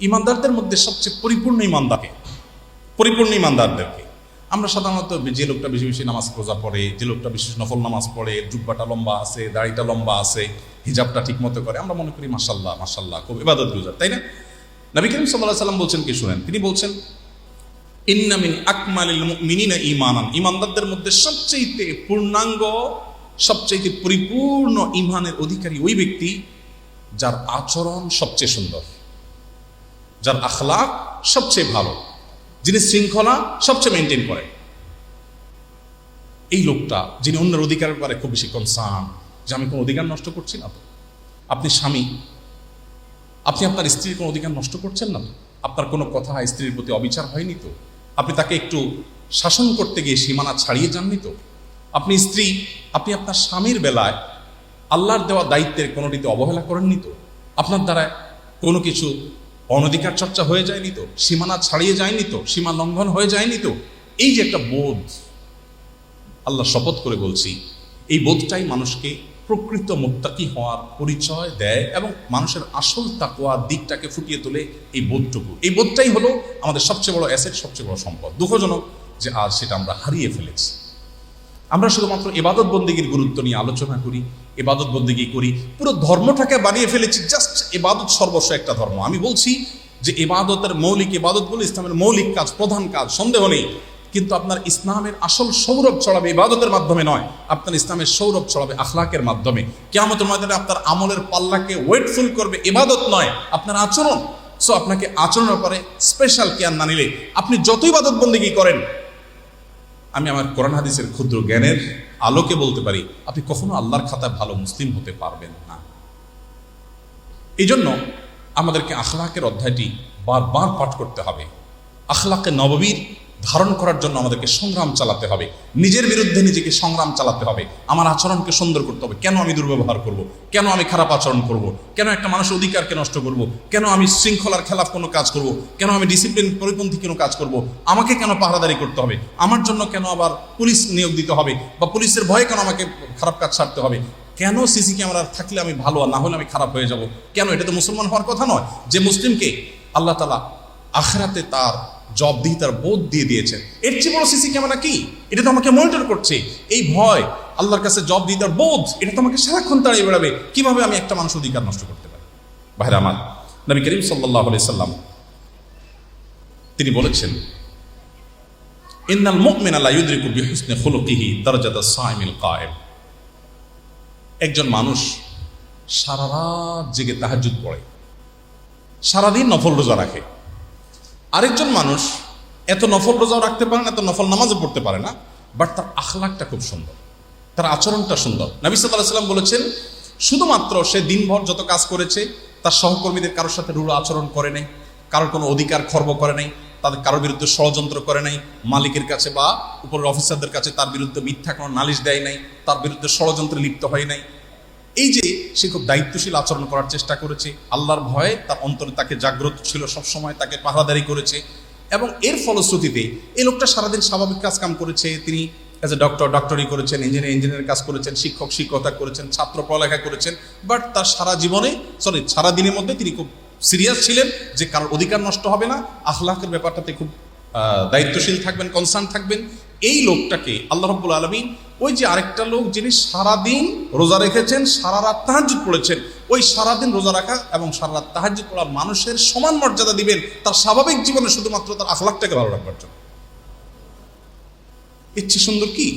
ইমানদারদের মধ্যে সবচেয়ে পরিপূর্ণ ইমানদারদেরকে আমরা সাধারণত যে লোকটা বেশি বেশি নামাজ রোজা পড়ে, যে লোকটা বিশেষ নফল নামাজ পড়ে, জুব্বাটা লম্বা আছে, দাড়িটা লম্বা আছে, হিজাবটা ঠিক মতো করে, আমরা মনে করি মাশাল্লাহ মাশাল্লাহ খুব ইবাদত গুজার, তাই না? নবী করিম সাল্লাল্লাহু আলাইহি সাল্লাম বলছেন কি শুনেন, তিনি বলছেন ইন্না মিন আকমালিল মুমিনিনা ঈমানান, ইমানদারদের মধ্যে সবচেয়ে পূর্ণাঙ্গ, সবচেয়ে পরিপূর্ণ ঈমানের অধিকারী ওই ব্যক্তি যার আচরণ সবচেয়ে সুন্দর, যার আখলাক সবচেয়ে ভালো, যিনি শৃঙ্খলা সবচেয়ে মেনটেন করে। এই লোকটা যিনি অন্যের অধিকারের ব্যাপারে খুব বেশি কনসার্ন, যে আমি কোনো অধিকার নষ্ট করছি না তো। আপনি স্বামী, আপনি আপনার স্ত্রীর কোনো অধিকার নষ্ট করছেন না তো। আপনার কোনো কথা স্ত্রীর প্রতি অবিচার হয়নি তো। আপনি তাকে একটু শাসন করতে গিয়ে সীমানা ছাড়িয়ে যাননি তো। আপনি স্ত্রী, আপনি আপনার স্বামীর বেলায় আল্লাহর দেওয়া দায়িত্বের কোনোটিতে অবহেলা করেননি তো। আপনার দ্বারা কোনো কিছু অনধিকার চর্চা হয়ে যায়নি তো, সীমানা ছাড়িয়ে যায়নি তো, সীমা লঙ্ঘন হয়ে যায়নি তো। এই যে একটা বোধ, আল্লাহ শপথ করে বলছি, এই বোধটাই মানুষকে প্রকৃত মুত্তাকি হওয়ার পরিচয় দেয় এবং মানুষের আসল তাকওয়ার দিকটাকে ফুটিয়ে তোলে। এই বোধটুকু, এই বোধটাই হলো আমাদের সবচেয়ে বড় অ্যাসেট, সবচেয়ে বড় সম্পদ। দুঃখজনক যে আজ সেটা আমরা হারিয়ে ফেলেছি। আমরা শুধুমাত্র ইবাদত বন্দেগীর গুরুত্ব নিয়ে আলোচনা করি, ইবাদত বন্দেগী করি, পুরো ধর্মটাকে বানিয়ে ফেলেছি জাস্ট ইবাদত সর্বস্ব একটা ধর্ম। আমি বলছি যে ইবাদতের মৌলিক ইবাদতগুলো ইসলামের মৌলিক কাজ, প্রধান কাজ, সন্দেহ নেই। কিন্তু আপনার ইসলামের আসল সৌরভ ছড়াবে ইবাদতের মাধ্যমে নয়, আপনার ইসলামের সৌরভ ছড়াবে আখলাকের মাধ্যমে। কিয়ামতের ময়দানে আপনার আমলের পাল্লাকে ওয়েটফুল করবে ইবাদত নয়, আপনার আচরণ। সো আপনাকে আচরণের ব্যাপারে স্পেশাল কেয়ার না নিলে আপনি যত ইবাদত বন্দেগী করেন, আমি আমার কোরআন হাদিসের ক্ষুদ্র জ্ঞানের আলোকে বলতে পারি, আপনি কখনো আল্লাহর খাতায় ভালো মুসলিম হতে পারবেন না। এই জন্য আমাদেরকে আখলাকের অধ্যায়টি বারবার পাঠ করতে হবে। আখলাকে নববীর ধারণ করার জন্য আমাদেরকে সংগ্রাম চালাতে হবে, নিজের বিরুদ্ধে নিজেকে সংগ্রাম চালাতে হবে। আমার আচরণকে সুন্দর করতে হবে। কেন আমি দুর্ব্যবহার করব? কেন আমি খারাপ আচরণ করব? কেন একটা মানুষের অধিকারকে নষ্ট করব? কেন আমি শৃঙ্খলার খেলাফ কোনো কাজ করব? কেন আমি ডিসিপ্লিন পরিপন্থী কোনো কাজ করব? আমাকে কেন পাহারাদারি করতে হবে? আমার জন্য কেন আবার পুলিশ নিয়োগ দিতে হবে? বা পুলিশের ভয়ে কেন আমাকে খারাপ কাজ ছাড়তে হবে? কেন সিসি ক্যামেরা থাকলে আমি ভালো আর না হলে আমি খারাপ হয়ে যাব? কেন? এটা তো মুসলমান হওয়ার কথা নয়। যে মুসলিমকে আল্লাহ তাআলা আখিরাতে তার জবাবদিহিতার বোধ দিয়ে দিয়েছেন, এর চেয়ে বড় সিসি ক্যামেরা কি? এটা তো আমাকে মনিটর করছে। এই ভয়, আল্লাহর কাছে জবাবদিহিতার বোধ, এটা তো আমাকে সারাক্ষণ তাড়িয়ে বেড়াবে। কিভাবে আমি একটা মানুষের অধিকার নষ্ট করতে পারি? ভাইরা আমার, নবী করিম সাল্লাল্লাহু আলাইহি সাল্লাম তিনি বলেছেন, ইন্নাল মুমিনা লা ইউদরিকু বিহুসনি খুলুকিহি দারাজাতাস সাইমিল কায়েম। একজন মানুষ সারা রাত জেগে তাহাজ্জুদ পড়ে, সারাদিন নফল রোজা রাখে। আরেকজন মানুষ এত নফল রোজাও রাখতে পারে না, এত নফল নামাজও পড়তে পারে না, বাট তার আখলাকটা খুব সুন্দর, তার আচরণটা সুন্দর। নবী সাল্লাল্লাহু আলাইহি সাল্লাম বলেছেন, শুধুমাত্র সে দিনভর যত কাজ করেছে, তার সহকর্মীদের কারোর সাথে রূঢ় আচরণ করে নাই, কারোর কোনো অধিকার খর্ব করে নাই, তাদের কারোর বিরুদ্ধে ষড়যন্ত্র করে নাই, মালিকের কাছে বা উপরের অফিসারদের কাছে তার বিরুদ্ধে মিথ্যা কোনো নালিশ দেয় নাই, তার বিরুদ্ধে ষড়যন্ত্রে লিপ্ত হয় নাই। এই যে সে খুব দায়িত্বশীল আচরণ করার চেষ্টা করেছে, আল্লাহর ভয়ে তার অন্তরে তাকে জাগ্রত ছিল, সবসময় তাকে পাহারাদারি করেছে, এবং এর ফলশ্রুতিতে এই লোকটা সারাদিন স্বাভাবিক কাজ কাম করেছে। তিনি অ্যাজ এ ডক্টরি করেছেন, ইঞ্জিনিয়ার কাজ করেছেন, শিক্ষকতা করেছেন, ছাত্র পড়ালেখা করেছেন, বাট তার সারা দিনের মধ্যে তিনি খুব সিরিয়াস ছিলেন যে কারোর অধিকার নষ্ট হবে না, আখলাকের ব্যাপারটাতে খুব দায়িত্বশীল থাকবেন, কনসার্ন থাকবেন। এই লোকটাকে আল্লাহ রাব্বুল আলামিন, ওই যে আরেকটা লোক যিনি সারাদিন রোজা রেখেছেন, সারা রাত তাহাজ্জুদ পড়েছেন, ওই সারাদিন রোজা রাখা এবং সারা রাত তাহাজ্জুদ পড়া মানুষের সমান মর্যাদা দিবেন তার স্বাভাবিক জীবনে শুধুমাত্র তার আখলাকটাকে ভালো রাখবার জন্য। ইচ্ছে সুন্দর কি?